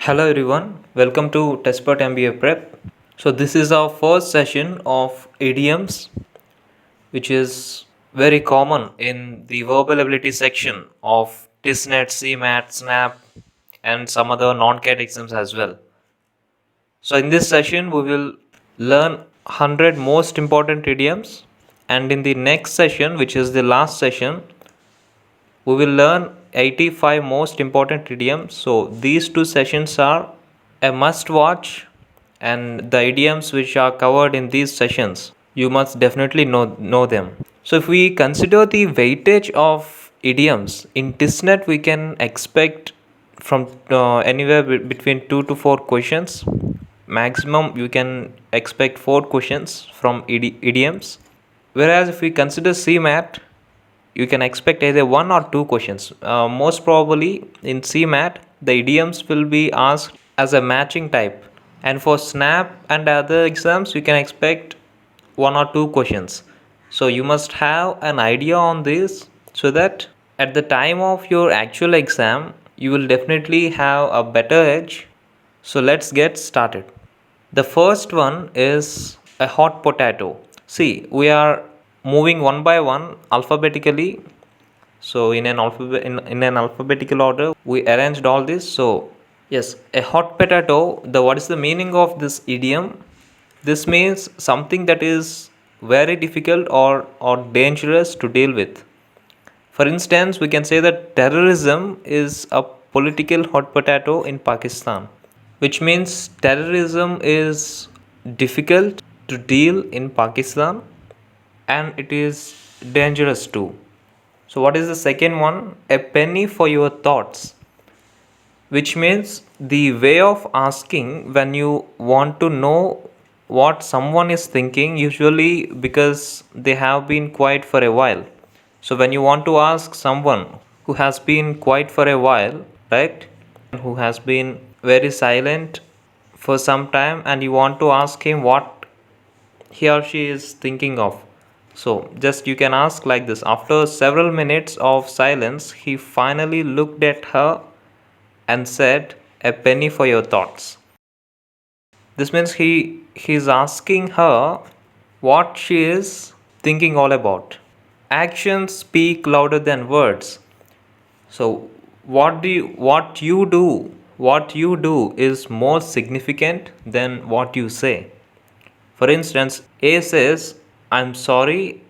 Hello everyone, welcome to Testpert MBA Prep. So this is our first session of idioms, which is very common in the verbal ability section of Tissnet, CMAT, SNAP, and some other non-CAT exams as well. So in this session, we will learn 100 most important idioms, and in the next session, which is the last session, we will learn 85 most important idioms. So these two sessions are a must watch, and the idioms which are covered in these sessions you must definitely know them. So if we consider the weightage of idioms in Tissnet, we can expect from anywhere between 2 to 4 questions. Maximum you can expect 4 questions from idioms, whereas if we consider CMAT, you can expect either 1 or 2 questions. Most probably in CMAT, the idioms will be asked as a matching type, and for SNAP and other exams, you can expect 1 or 2 questions. So you must have an idea on this so that at the time of your actual exam, you will definitely have a better edge. So let's get started. The first one is a hot potato. See, we are moving one by one alphabetically. So in an alphabetical order, we arranged all this. So yes, a hot potato. What is the meaning of this idiom? This means something that is very difficult or dangerous to deal with. For instance, we can say that terrorism is a political hot potato in Pakistan, which means terrorism is difficult to deal in Pakistan and it is dangerous too. So, what is the second one? A penny for your thoughts, which means the way of asking when you want to know what someone is thinking, usually because they have been quiet for a while. So, when you want to ask someone who has been quiet for a while, right, who has been very silent for some time, and you want to ask him what he or she is thinking of. So, just you can ask like this. After several minutes of silence, he finally looked at her and said, "A penny for your thoughts." This means he's asking her what she is thinking all about. Actions speak louder than words. So what you do is more significant than what you say. For instance, A says, "I'm sorry,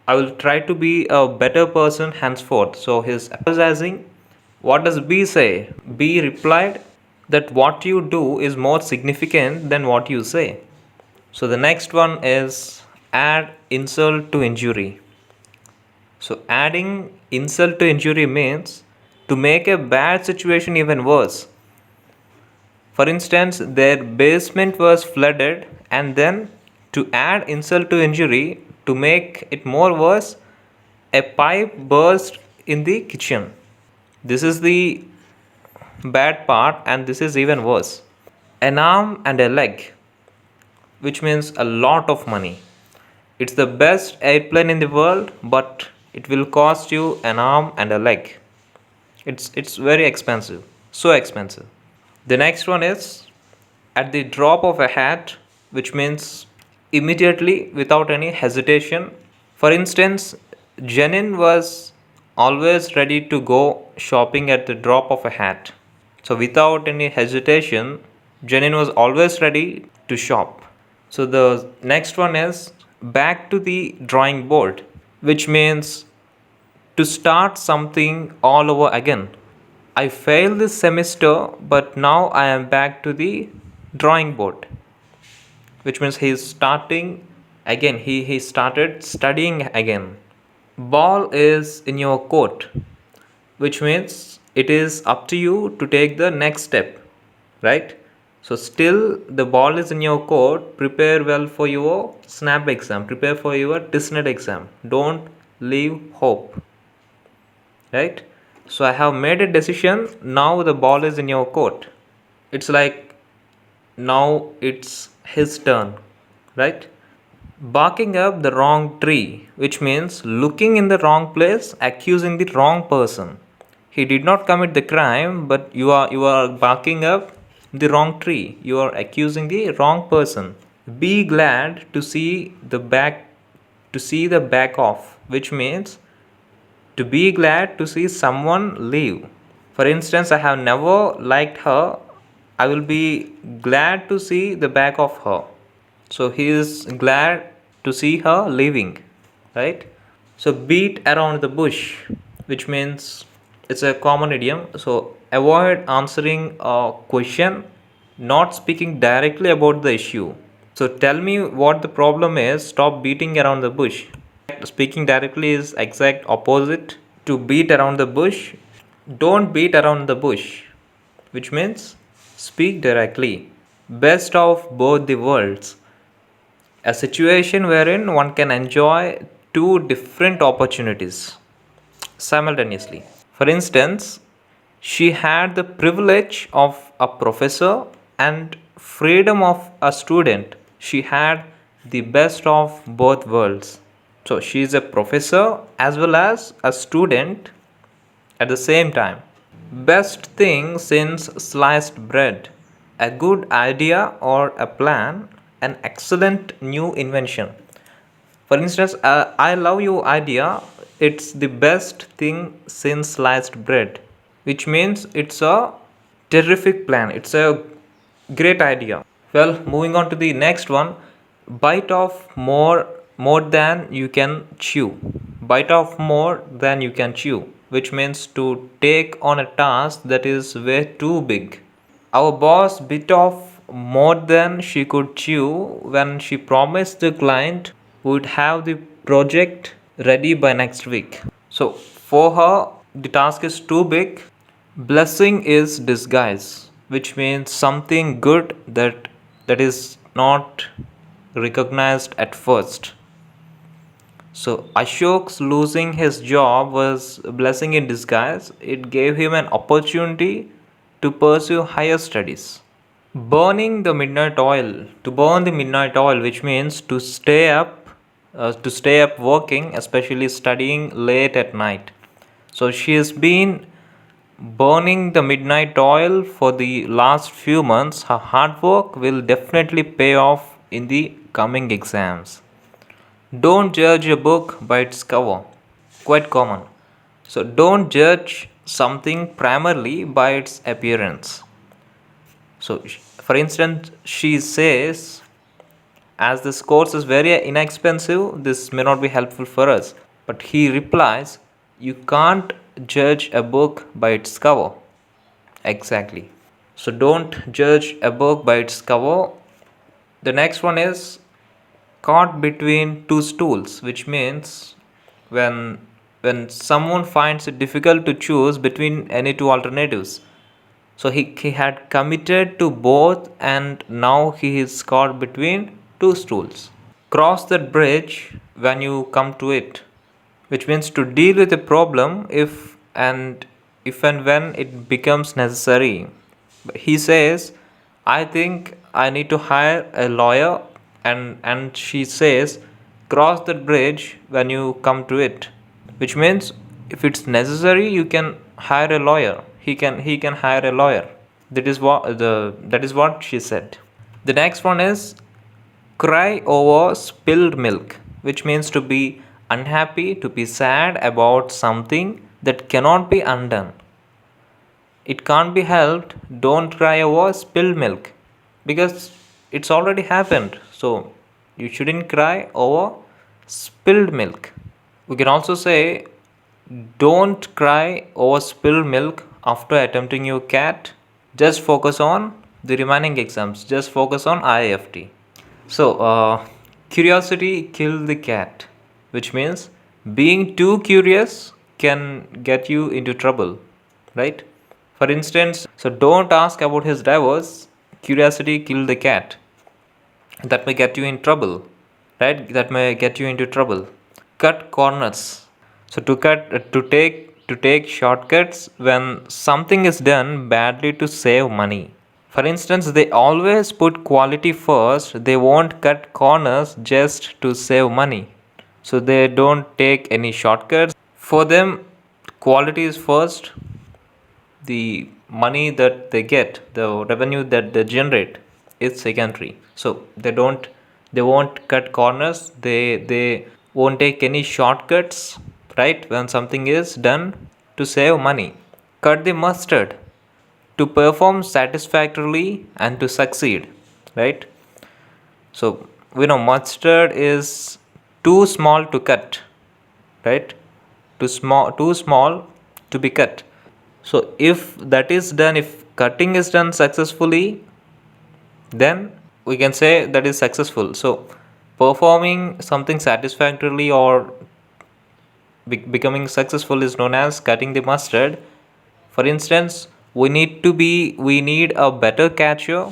I will try to be a better person henceforth." So he's apologizing. What does B say? B replied that what you do is more significant than what you say. So the next one is add insult to injury. So adding insult to injury means to make a bad situation even worse. For instance, their basement was flooded, and then to add insult to injury, to make it more worse, a pipe burst in the kitchen. This is the bad part, and this is even worse. An arm and a leg, which means a lot of money. It's the best airplane in the world, but it will cost you an arm and a leg. It's very expensive, so expensive. The next one is at the drop of a hat, which means immediately without any hesitation. For instance, Jenin was always ready to go shopping at the drop of a hat. So without any hesitation, Jenin was always ready to shop. So the next one is back to the drawing board, which means to start something all over again. I failed this semester, but now I am back to the drawing board, which means he is starting again. He started studying again. Ball is in your court, which means it is up to you to take the next step, right? So still the ball is in your court. Prepare well for your snap exam. Prepare for your Tissnet exam. Don't leave hope, right? So I have made a decision. Now the ball is in your court. It's like now it's his turn, right? Barking up the wrong tree, which means looking in the wrong place, accusing the wrong person. He did not commit the crime, but you are barking up the wrong tree. You are accusing the wrong person. Be glad to see the back off, which means to be glad to see someone leave. For instance, I have never liked her. I will be glad to see the back of her. So he is glad to see her leaving, right? So beat around the bush, which means it's a common idiom. So avoid answering a question, not speaking directly about the issue. So tell me what the problem is, stop beating around the bush. Speaking directly is exact opposite to beat around the bush. Don't beat around the bush, which means speak directly. Best of both the worlds. A situation wherein one can enjoy two different opportunities simultaneously. For instance, she had the privilege of a professor and freedom of a student. She had the best of both worlds. So she is a professor as well as a student at the same time. Best thing since sliced bread. A good idea or a plan, an excellent new invention. For instance, I love your idea. It's the best thing since sliced bread, which means it's a terrific plan. It's a great idea. Well, moving on to the next one. Bite off more than you can chew. Bite off more than you can chew, which means to take on a task that is way too big. Our boss bit off more than she could chew when she promised the client would have the project ready by next week. So, for her, the task is too big. Blessing is disguise, which means something good that is not recognized at first. So Ashok's losing his job was a blessing in disguise. It gave him an opportunity to pursue higher studies. Burning the midnight oil. To burn the midnight oil, which means to stay up working, especially studying late at night. So she has been burning the midnight oil for the last few months. Her hard work will definitely pay off in the coming exams. Don't judge a book by its cover. Quite common. So don't judge something primarily by its appearance. So, for instance, she says, as this course is very inexpensive, this may not be helpful for us. But he replies, you can't judge a book by its cover. Exactly. So don't judge a book by its cover. The next one is caught between two stools, which means when someone finds it difficult to choose between any two alternatives. So he had committed to both and now he is caught between two stools. Cross that bridge when you come to it, which means to deal with a problem if and when it becomes necessary. He says, I think I need to hire a lawyer, and she says, cross that bridge when you come to it, which means if it's necessary you can hire a lawyer. He can hire a lawyer. That is what she said. The next one is cry over spilled milk, which means to be unhappy, to be sad about something that cannot be undone. It can't be helped. Don't cry over spilled milk because it's already happened. So you shouldn't cry over spilled milk. We can also say don't cry over spilled milk after attempting your CAT. Just focus on the remaining exams. Just focus on IIFT. So, curiosity killed the cat, which means being too curious can get you into trouble, right? For instance, so don't ask about his divorce. Curiosity killed the cat. That may get you in trouble, right? That may get you into trouble. Cut corners. So to take shortcuts when something is done badly to save money. For instance, they always put quality first. They won't cut corners just to save money. So they don't take any shortcuts. For them, quality is first. the money that they get, the revenue that they generate, is secondary. So they won't cut corners. They won't take any shortcuts, right? When something is done to save money, cut the mustard to perform satisfactorily and to succeed, right? So we know mustard is too small to cut, right? Too small to be cut. So if that is done, if cutting is done successfully, then we can say that is successful. So performing something satisfactorily or becoming successful is known as cutting the mustard. For instance, we need a better catcher.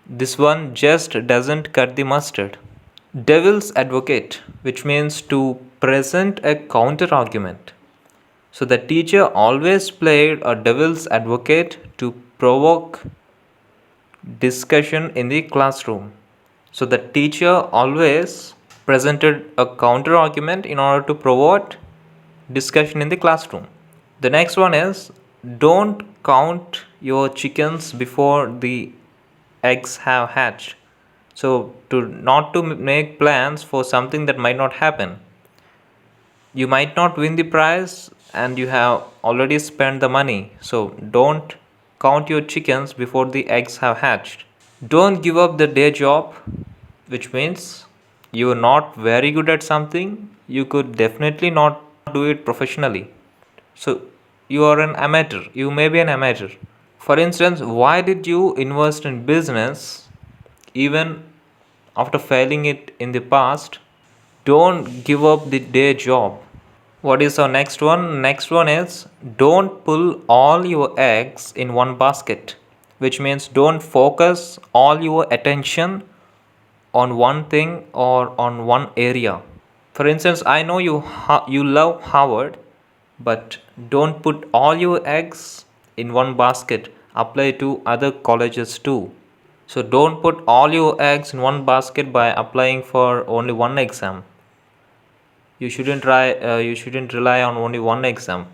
This one just doesn't cut the mustard. Devil's advocate, which means to present a counter argument. So the teacher always played a devil's advocate to provoke discussion in the classroom. So the teacher always presented a counter argument in order to provoke discussion in the classroom. The next one is don't count your chickens before the eggs have hatched. So to make plans for something that might not happen. You might not win the prize and you have already spent the money. So don't count your chickens before the eggs have hatched. Don't give up the day job, which means you are not very good at something. You could definitely not do it professionally. So you are an amateur. You may be an amateur. For instance, why did you invest in business even after failing it in the past? Don't give up the day job. What is our next one? Next one is don't pull all your eggs in one basket, which means don't focus all your attention on one thing or on one area. For instance, I know you love Harvard, but don't put all your eggs in one basket. Apply to other colleges too. So don't put all your eggs in one basket by applying for only one exam. You shouldn't rely on only one exam.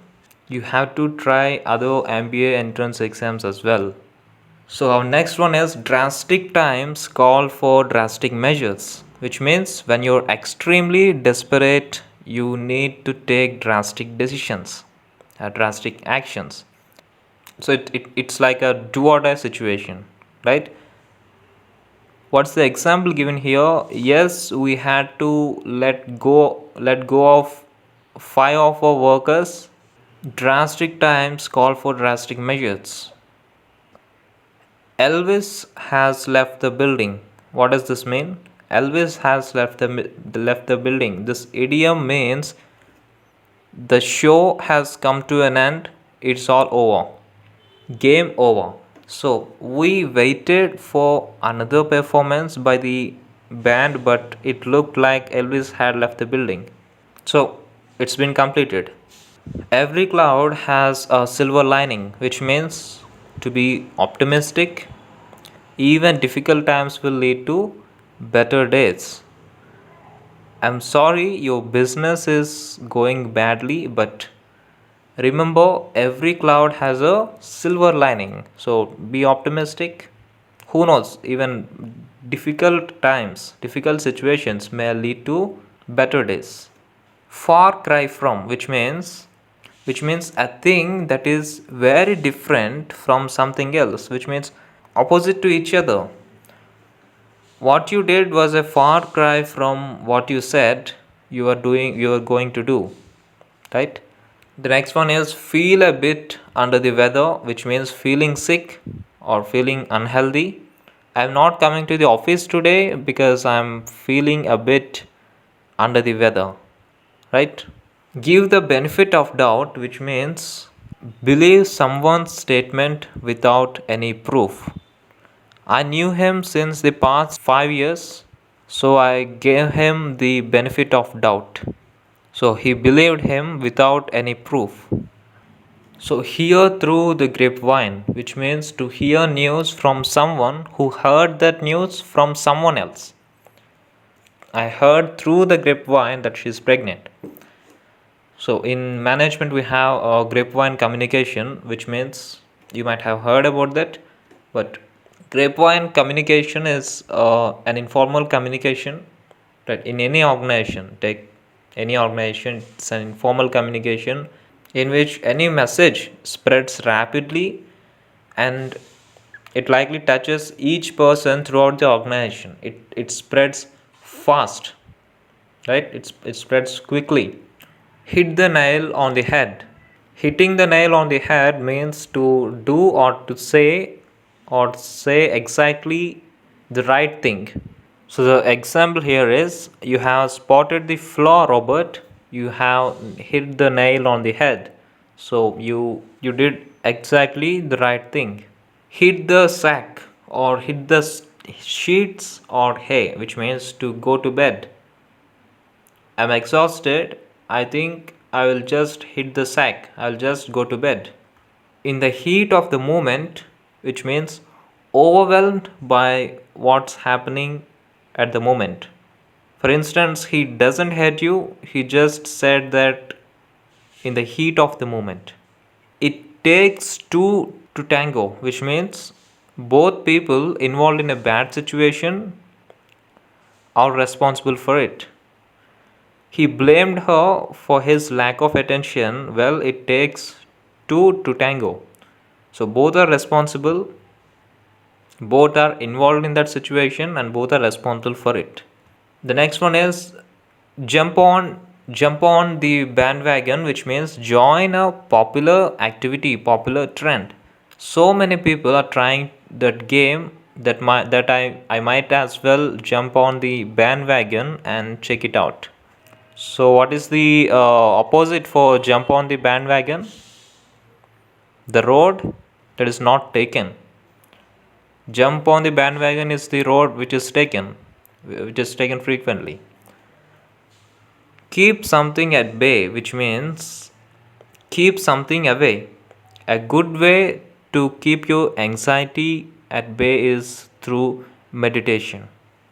You have to try other MBA entrance exams as well. So our next one is drastic times call for drastic measures, which means when you're extremely desperate, you need to take drastic decisions, drastic actions. So it's like a do or die situation, right? What's the example given here? Yes, we had to let go of 5 of our workers. Drastic times call for drastic measures. Elvis has left the building. What does this mean? Elvis has left the building. This idiom means the show has come to an end. It's all over. Game over. So we waited for another performance by the band, but it looked like Elvis had left the building. So it's been completed. Every cloud has a silver lining, which means to be optimistic. Even difficult times will lead to better days. I'm sorry your business is going badly, but remember every cloud has a silver lining. So be optimistic. Who knows, even difficult situations may lead to better days. Far cry from, which means a thing that is very different from something else, which means opposite to each other. What you did was a far cry from what you said you are going to do, right? The next one is feel a bit under the weather, which means feeling sick or feeling unhealthy. I'm not coming to the office today because I'm feeling a bit under the weather, right? Give the benefit of doubt, which means believe someone's statement without any proof. I knew him since the past 5 years, so I gave him the benefit of doubt. So he believed him without any proof. So hear through the grapevine, which means to hear news from someone who heard that news from someone else. I heard through the grapevine that she's pregnant. So in management we have grapevine communication, which means You might have heard about that. But grapevine communication is an informal communication that in any organization, take any organization, it's an informal communication in which any message spreads rapidly and it likely touches each person throughout the organization. It spreads fast, right? It spreads quickly. Hit the nail on the head. Hitting the nail on the head means to do or say exactly the right thing. So the example here is you have spotted the flaw, Robert. You have hit the nail on the head. So you did exactly the right thing. Hit the sack or hit the sheets or hay, which means to go to bed. I'm exhausted. I think I will just hit the sack. I'll just go to bed. In the heat of the moment, which means overwhelmed by what's happening at the moment. For instance, he doesn't hate you, he just said that in the heat of the moment. It takes two to tango, which means both people involved in a bad situation are responsible for it. He blamed her for his lack of attention. Well, it takes two to tango. So both are responsible, both are involved in that situation, and both are responsible for it. The next one is jump on jump on the bandwagon, which means join a popular activity, popular trend. So many people are trying that game that I might as well jump on the bandwagon and check it out. So, what is the opposite for jump on the bandwagon? The road that is not taken. Jump on the bandwagon is the road which is taken frequently. Keep something at bay, which means keep something away. A good way to keep your anxiety at bay is through meditation.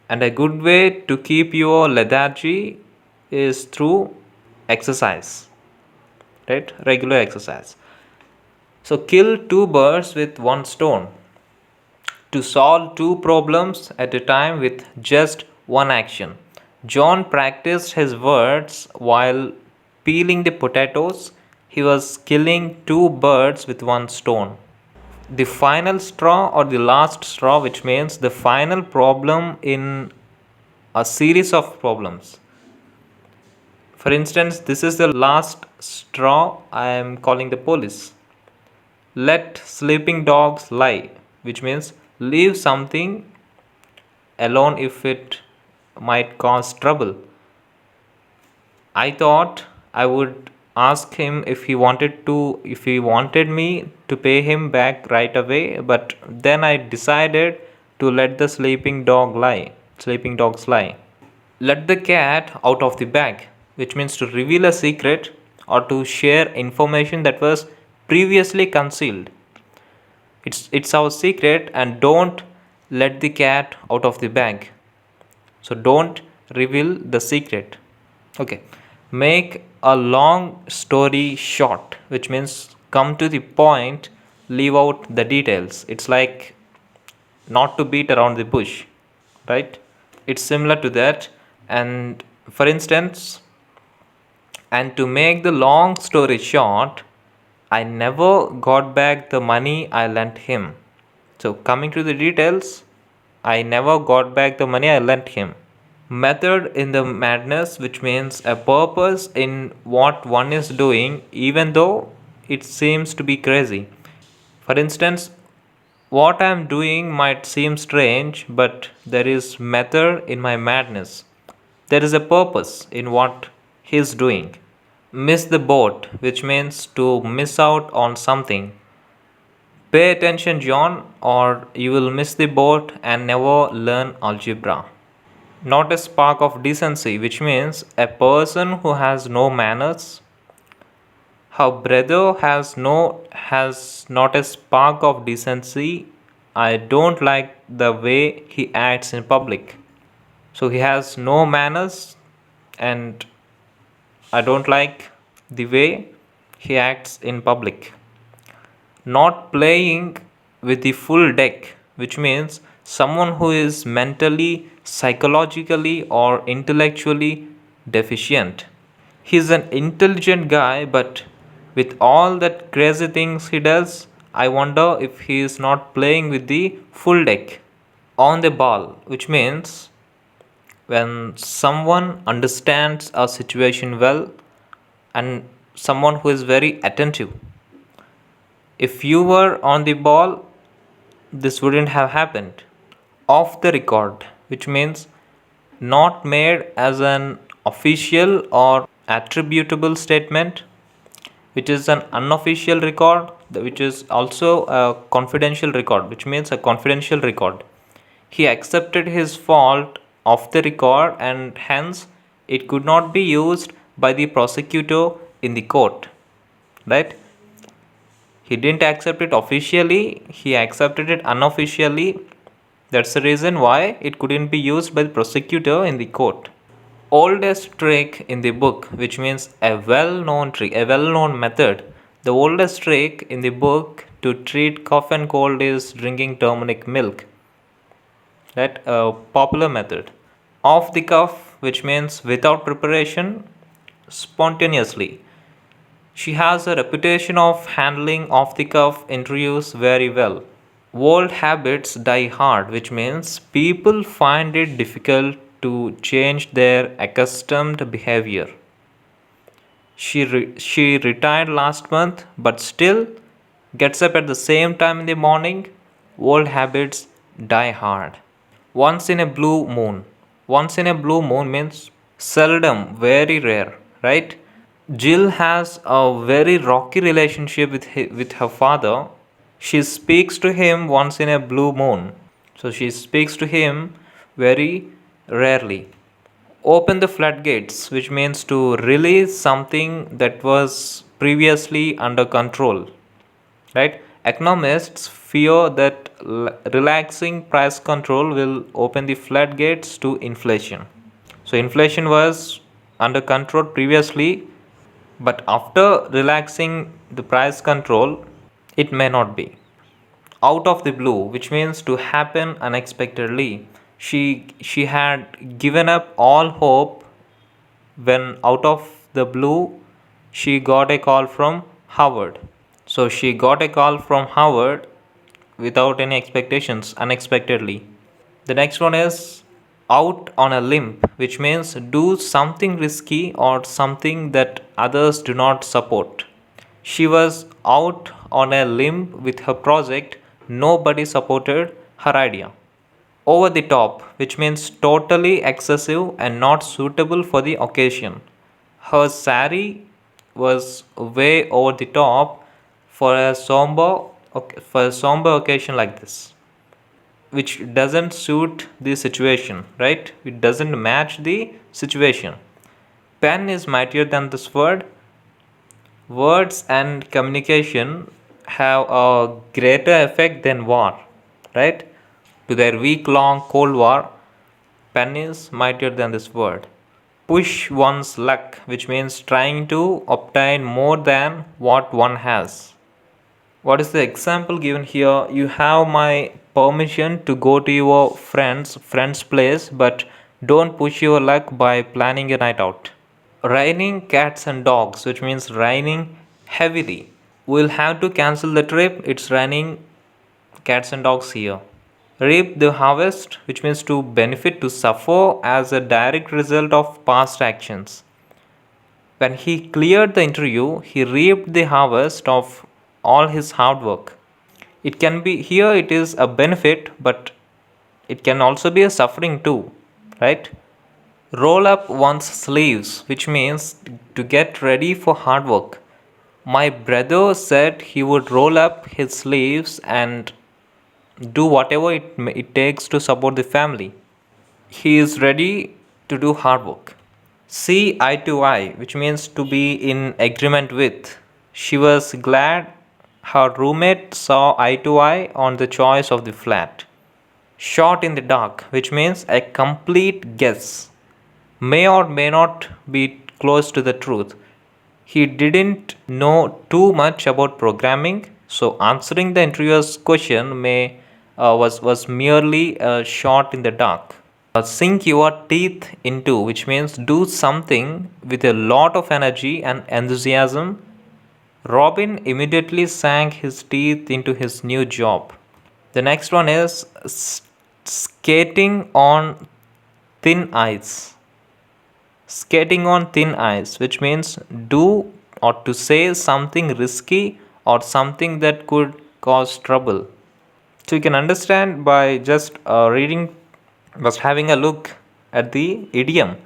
And a good way to keep your lethargy is through exercise, right? Regular exercise. So kill two birds with one stone. To solve two problems at a time with just one action. John practiced his words while peeling the potatoes. He was killing two birds with one stone. The final straw or the last straw, which means the final problem in a series of problems. For instance, this is the last straw. I am calling the police. Let sleeping dogs lie, which means leave something alone if it might cause trouble. I thought I would ask him if he wanted me to pay him back right away, but then I decided to let the sleeping dogs lie. Let the cat out of the bag, which means to reveal a secret or to share information that was previously concealed. It's our secret and don't let the cat out of the bag. So don't reveal the secret. Okay. Make a long story short, which means come to the point, leave out the details. It's like not to beat around the bush, right? It's similar to that. And for instance, and to make the long story short, I never got back the money I lent him. So, coming to the details, I never got back the money I lent him. Method in the madness, which means a purpose in what one is doing, even though it seems to be crazy. For instance, what I am doing might seem strange, but there is method in my madness. There is a purpose in what he is doing. Miss the boat, which means to miss out on something. Pay attention, John, or you will miss the boat and never learn algebra. Not a spark of decency, which means a person who has no manners. Her brother has not a spark of decency. I don't like the way he acts in public. So he has no manners and I don't like the way he acts in public. not playing with the full deck, which means someone who is mentally, psychologically, or intellectually deficient. He's an intelligent guy, but with all that crazy things he does, I wonder if he is not playing with the full deck on the ball, which means when someone understands a situation well and someone who is very attentive. If you were on the ball, this wouldn't have happened. Off the record, which means not made as an official or attributable statement, which is an unofficial record, which is also a confidential record, which means a confidential record. He accepted his fault off the record and hence it could not be used by the prosecutor in the court. Right? He didn't accept it officially, he accepted it unofficially. That's the reason why it couldn't be used by the prosecutor in the court. Oldest trick in the book, which means a well-known trick, a well-known method. The oldest trick in the book to treat cough and cold is drinking turmeric milk. That a popular method. Off the cuff, which means without preparation, spontaneously. She has a reputation of handling off the cuff interviews very well. Old habits die hard, which means people find it difficult to change their accustomed behavior. She retired last month but still gets up at the same time in the morning. Old habits die hard. Once in a blue moon. Once in a blue moon means seldom, very rare, right? Jill has a very rocky relationship with her father. She speaks to him once in a blue moon. So she speaks to him very rarely. Open the floodgates, which means to release something that was previously under control. Right? Economists fear that relaxing price control will open the floodgates to inflation. So inflation was under control previously, but after relaxing the price control, it may not be. Out of the blue, which means to happen unexpectedly. She had given up all hope when out of the blue she got a call from Howard. So she got a call from Howard without any expectations, unexpectedly. The next one is out on a limb, which means do something risky or something that others do not support. She was out on a limb with her project, nobody supported her idea. Over the top, which means totally excessive and not suitable for the occasion. Her sari was way over the top for a somber occasion like this, which doesn't suit the situation, right? It doesn't match the situation. Pen is mightier than the sword. Words and communication have a greater effect than war, right? To their week-long Cold War, pen is mightier than this word. Push one's luck, which means trying to obtain more than what one has. What is the example given here? You have my permission to go to your friend's place, but don't push your luck by planning a night out. Raining cats and dogs, which means raining heavily. We'll have to cancel the trip. It's raining cats and dogs here. Reap the harvest, which means to benefit, to suffer as a direct result of past actions. When he cleared the interview, he reaped the harvest of all his hard work. It can be here, it is a benefit, but it can also be a suffering too, right? Roll up one's sleeves, which means to get ready for hard work. My brother said he would roll up his sleeves and do whatever it takes to support the family. He is ready to do hard work. See eye to eye, which means to be in agreement with. She was glad her roommate saw eye to eye on the choice of the flat. Shot in the dark, which means a complete guess. May or may not be close to the truth. He didn't know too much about programming, So answering the interviewer's question was merely a shot in the dark. Sink your teeth into, which means do something with a lot of energy and enthusiasm. Robin immediately sank his teeth into his new job. The next one is skating on thin ice. Skating on thin ice, which means do or to say something risky or something that could cause trouble. So you can understand by just reading, just having a look at the idiom.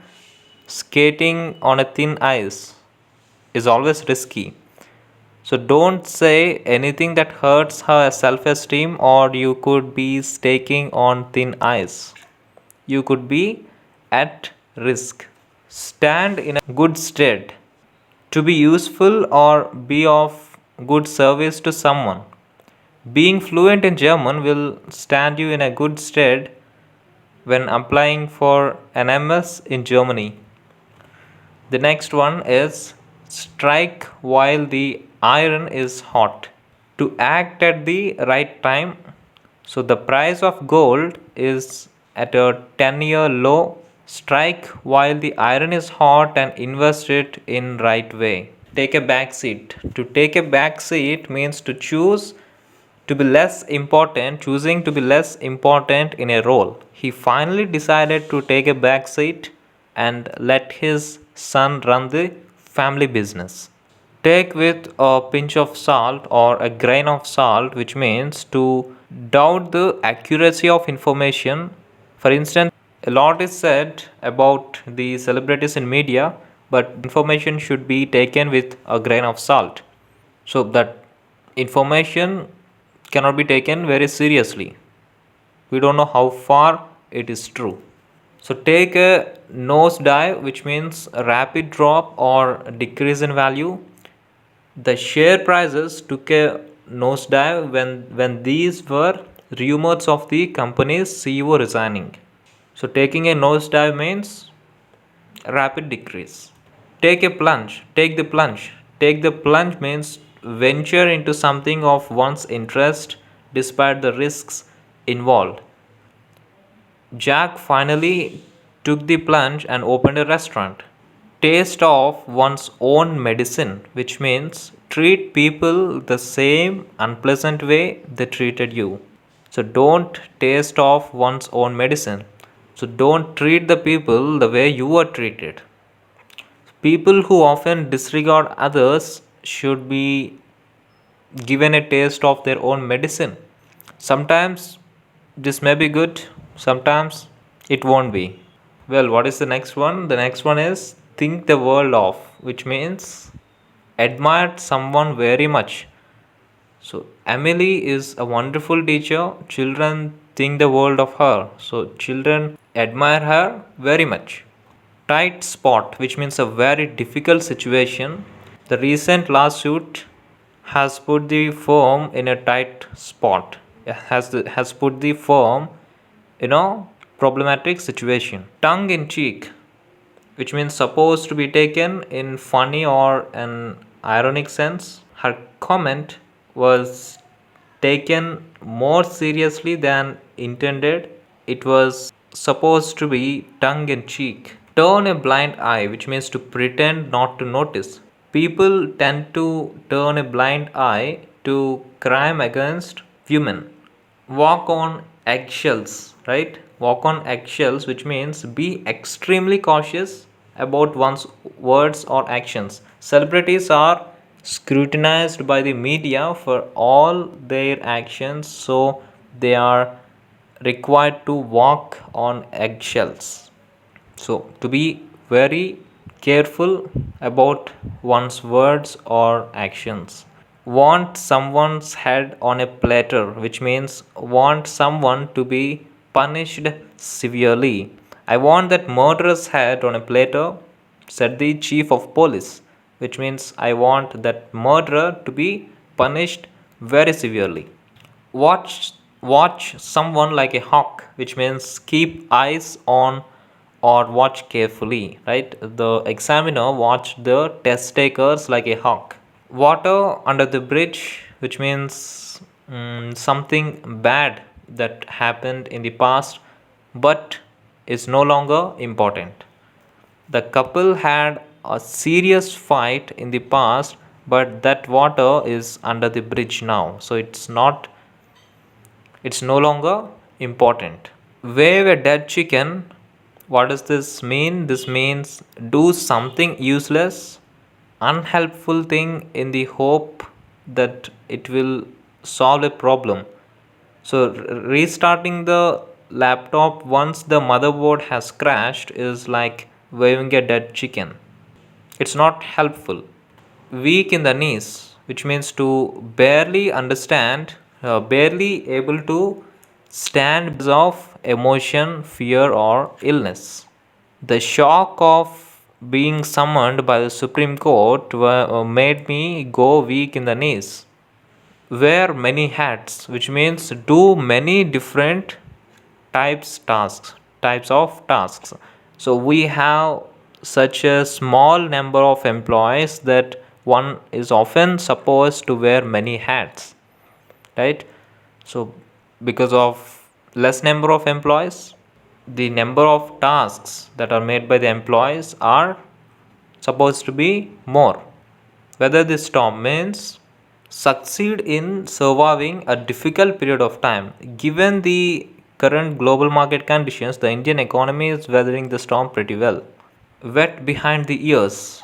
Skating on a thin ice is always risky. So don't say anything that hurts her self esteem, or you could be staking on thin ice. You could be at risk. Stand in a good stead. To be useful or be of good service to someone. Being fluent in German will stand you in a good stead when applying for an MS in Germany. The next one is strike while the iron is hot. To act at the right time. So the price of gold is at a 10-year low. Strike while the iron is hot and invest it in right way. Take a back seat. To take a back seat means to choose to be less important, choosing to be less important in a role. He finally decided to take a back seat and let his son run the family business. Take with a pinch of salt or a grain of salt, which means to doubt the accuracy of information. For instance, a lot is said about the celebrities in media, but information should be taken with a grain of salt. So that information cannot be taken very seriously. We don't know how far it is true. So take a nosedive, which means a rapid drop or decrease in value. The share prices took a nosedive when these were rumors of the company's CEO resigning. So taking a nosedive means rapid decrease. Take a plunge. Take the plunge. Take the plunge means venture into something of one's interest despite the risks involved. Jack finally took the plunge and opened a restaurant. Taste of one's own medicine, which means treat people the same unpleasant way they treated you. So don't taste of one's own medicine. So don't treat the people the way you were treated. People who often disregard others should be given a taste of their own medicine. Sometimes this may be good, sometimes it won't be. Well, what is the next one? The next one is think the world of, which means admire someone very much. So, Emily is a wonderful teacher. Children think the world of her. So, children admire her very much. Tight spot, which means a very difficult situation. The recent lawsuit has put the firm in a tight spot. Has put the firm in a problematic situation. Tongue in cheek, which means supposed to be taken in funny or an ironic sense. Her comment was taken more seriously than intended. It was supposed to be tongue in cheek. Turn a blind eye, which means to pretend not to notice. People tend to turn a blind eye to crime against women. Walk on eggshells, right? Walk on eggshells, which means be extremely cautious about one's words or actions. Celebrities are scrutinized by the media for all their actions, so they are required to walk on eggshells. So, to be very careful about one's words or actions. Want someone's head on a platter, which means want someone to be punished severely. I want that murderer's head on a platter, said the chief of police, which means I want that murderer to be punished very severely. Watch someone like a hawk, which means keep eyes on or watch carefully, right? The examiner watched the test takers like a hawk. Water under the bridge, which means something bad that happened in the past but is no longer important. The couple had a serious fight in the past, but that water is under the bridge now, so it's no longer important. Wave a dead chicken. What does this mean? This means do something useless, unhelpful thing in the hope that it will solve a problem. So, restarting the laptop once the motherboard has crashed is like waving a dead chicken. It's not helpful. Weak in the knees, which means to barely understand, barely able to stand because of emotion, fear, or illness. The shock of being summoned by the Supreme Court made me go weak in the knees. Wear many hats, which means do many different types of tasks. So we have such a small number of employees that one is often supposed to wear many hats, right? So because of less number of employees, the number of tasks that are made by the employees are supposed to be more. Whether this storm means succeed in surviving a difficult period of time. Given the current global market conditions, the Indian economy is weathering the storm pretty well. Wet behind the ears,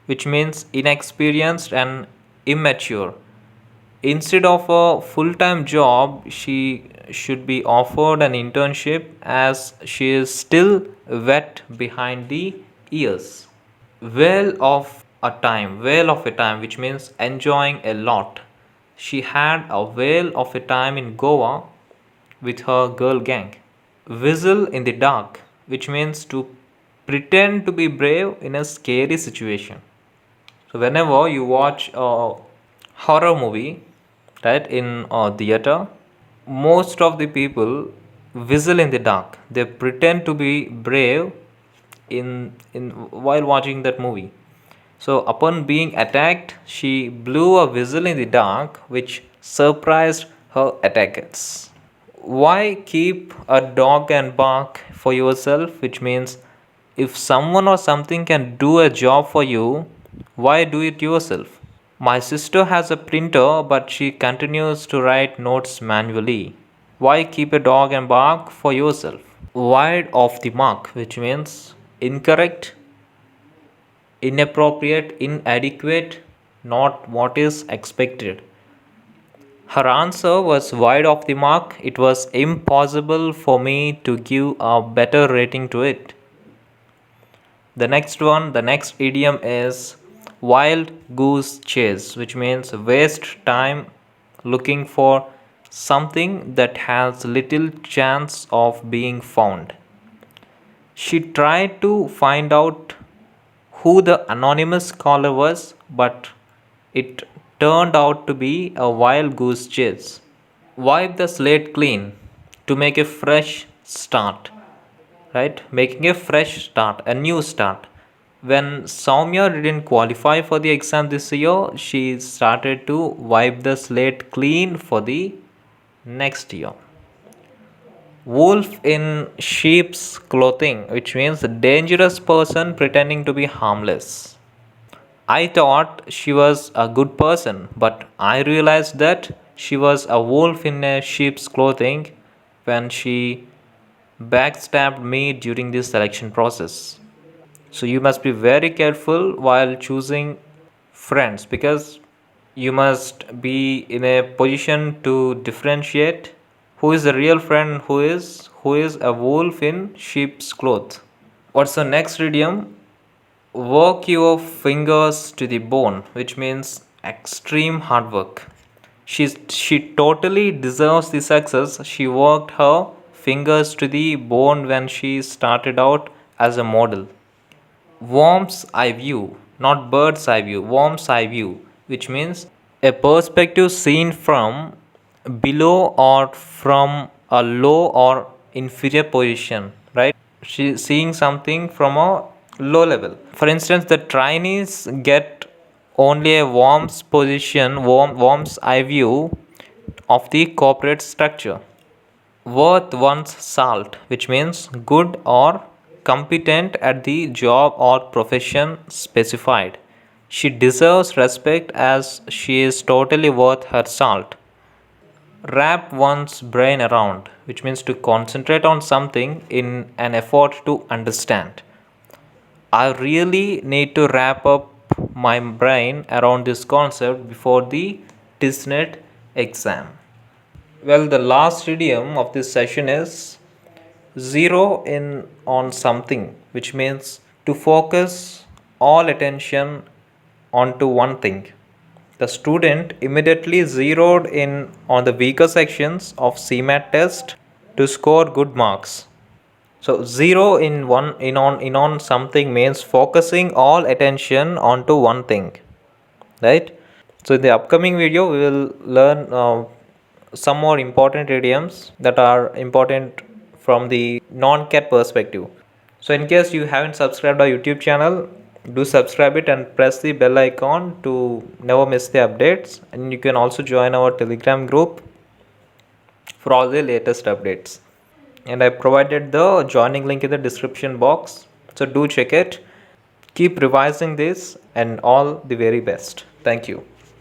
which means inexperienced and immature. Instead of a full time job, she should be offered an internship as she is still wet behind the ears. Whale of a time, which means enjoying a lot. She had a whale of a time in Goa with her girl gang. Whistle in the dark, which means to pretend to be brave in a scary situation. So whenever you watch a horror movie, right, in a theater, most of the people whistle in the dark. They pretend to be brave in while watching that movie. So upon being attacked, she blew a whistle in the dark, which surprised her attackers. Why keep a dog and bark for yourself? Which means if someone or something can do a job for you, why do it yourself? My sister has a printer, but she continues to write notes manually. Why keep a dog and bark for yourself? Wide of the mark, which means incorrect, inappropriate, inadequate, not what is expected. Her answer was wide of the mark. It was impossible for me to give a better rating to it. The next idiom is wild goose chase, which means waste time looking for something that has little chance of being found. She tried to find out who the anonymous caller was, but it turned out to be a wild goose chase. Wipe the slate clean to make a fresh start, right? Making a fresh start, a new start. When Soumya didn't qualify for the exam this year, she started to wipe the slate clean for the next year. Wolf in sheep's clothing, which means a dangerous person pretending to be harmless. I thought she was a good person, but I realized that she was a wolf in a sheep's clothing when she backstabbed me during this selection process. So you must be very careful while choosing friends because you must be in a position to differentiate who is a real friend, who is a wolf in sheep's cloth. What's the next idiom? Work your fingers to the bone, which means extreme hard work. She totally deserves the success. She worked her fingers to the bone when she started out as a model. Worm's eye view, not bird's eye view, worm's eye view, which means a perspective seen from below or from a low or inferior position, right? She's seeing something from a low level. For instance, the trainees get only a worm's eye view of the corporate structure. Worth one's salt, which means good or competent at the job or profession specified. She deserves respect as she is totally worth her salt. Wrap one's brain around, which means to concentrate on something in an effort to understand. I really need to wrap up my brain around this concept before the Tissnet exam. Well, the last idiom of this session is zero in on something, which means to focus all attention onto one thing. The student immediately zeroed in on the weaker sections of CMAT test to score good marks. So zero in on something means focusing all attention onto one thing, right? So in the upcoming video, we will learn some more important idioms that are important from the non-CAT perspective. So in case you haven't subscribed our YouTube channel, do subscribe it and press the bell icon to never miss the updates. And you can also join our Telegram group for all the latest updates. And I provided the joining link in the description box. So do check it. Keep revising this and all the very best. Thank you.